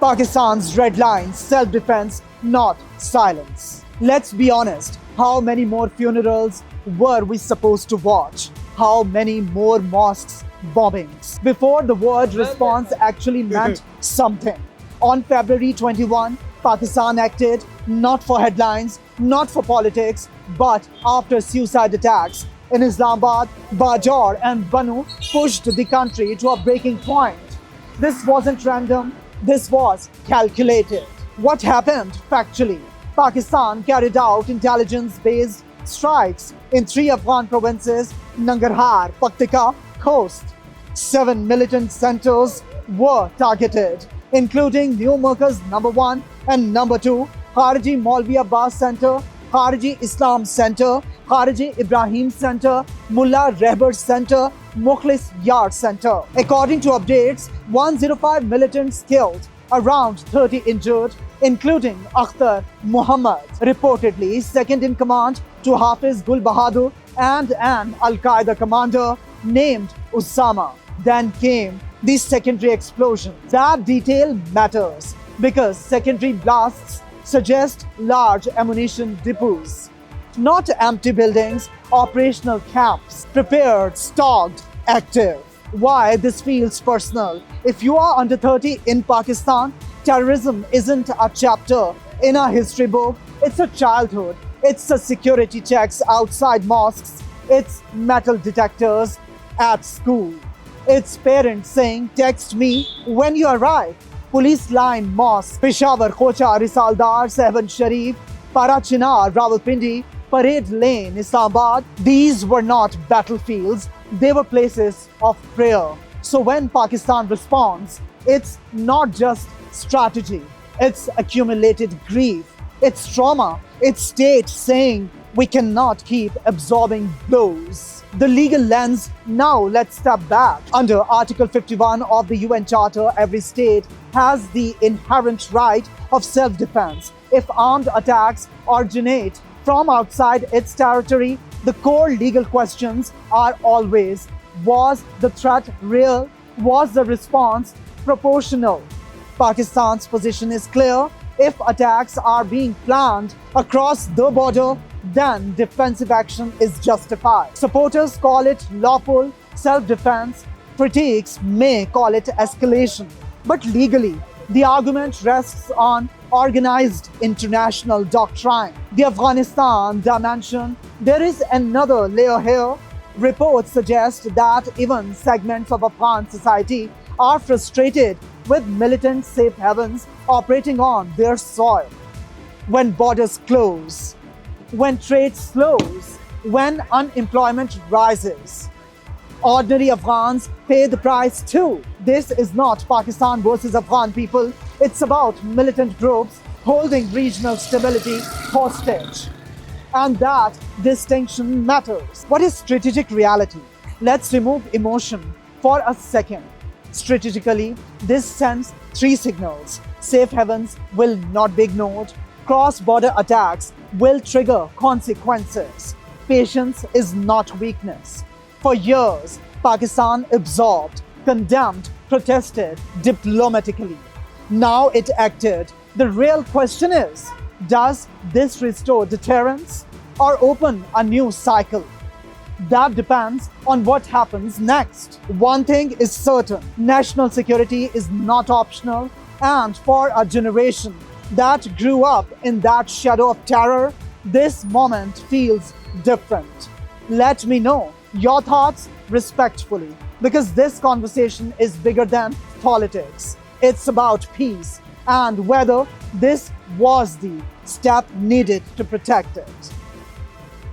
Pakistan's red lines, self-defense, not silence. Let's be honest, how many more funerals were we supposed to watch? How many more mosques bombings before the word response actually meant something? On February 21, Pakistan acted not for headlines, not for politics, but after suicide attacks in Islamabad, Bajaur and Banu pushed the country to a breaking point. This wasn't random, this was calculated. What happened factually? Pakistan carried out intelligence-based strikes in 3 Afghan provinces, Nangarhar, Paktika, Khost. 7 militant centers were targeted, including New Markaz number 1 and number 2, Khariji Maulvi Abbas Center, Khariji Islam Center, Khariji Ibrahim Center, Mullah Rehbar Center, Mukhlis Yar Center. According to updates, 105 militants killed, around 30 injured, including Akhtar Muhammad, reportedly second in command to Hafiz Gul Bahadur, and an Al-Qaeda commander named Osama. Then came the secondary explosion. That detail matters because secondary blasts suggest large ammunition depots, not empty buildings, operational camps, prepared, stocked, active. Why this feels personal? If you are under 30 in Pakistan, terrorism isn't a chapter in a history book, it's a childhood. It's the security checks outside mosques, it's metal detectors at school. It's parents saying, text me when you arrive. Police line mosque, Peshawar, Khocha, Risaldar, Sehban Sharif, Parachinar, Rawalpindi, Parade Lane, Islamabad. These were not battlefields, they were places of prayer. So when Pakistan responds, it's not just strategy, it's accumulated grief, it's trauma, it's state saying we cannot keep absorbing blows. The legal lens, now let's step back. Under Article 51 of the UN Charter, every state has the inherent right of self-defense. If armed attacks originate from outside its territory, the core legal questions are always, was the threat real? Was the response proportional? Pakistan's position is clear. If attacks are being planned across the border, then defensive action is justified. Supporters call it lawful self-defense. Critics may call it escalation. But legally, the argument rests on organized international doctrine. The Afghanistan dimension. There is another layer here. Reports suggest that even segments of Afghan society are frustrated with militant safe havens operating on their soil. When borders close, when trade slows, when unemployment rises, ordinary Afghans pay the price too. This is not Pakistan versus Afghan people. It's about militant groups holding regional stability hostage. And that distinction matters. What is strategic reality? Let's remove emotion for a second. Strategically, this sends 3 signals. Safe havens will not be ignored. Cross-border attacks will trigger consequences. Patience is not weakness. For years, Pakistan absorbed, condemned, protested diplomatically. Now it acted. The real question is, does this restore deterrence or open a new cycle? That depends on what happens next. One thing is certain, national security is not optional, and for a generation that grew up in that shadow of terror, this moment feels different. Let me know your thoughts respectfully, because this conversation is bigger than politics. It's about peace and whether this was the step needed to protect it.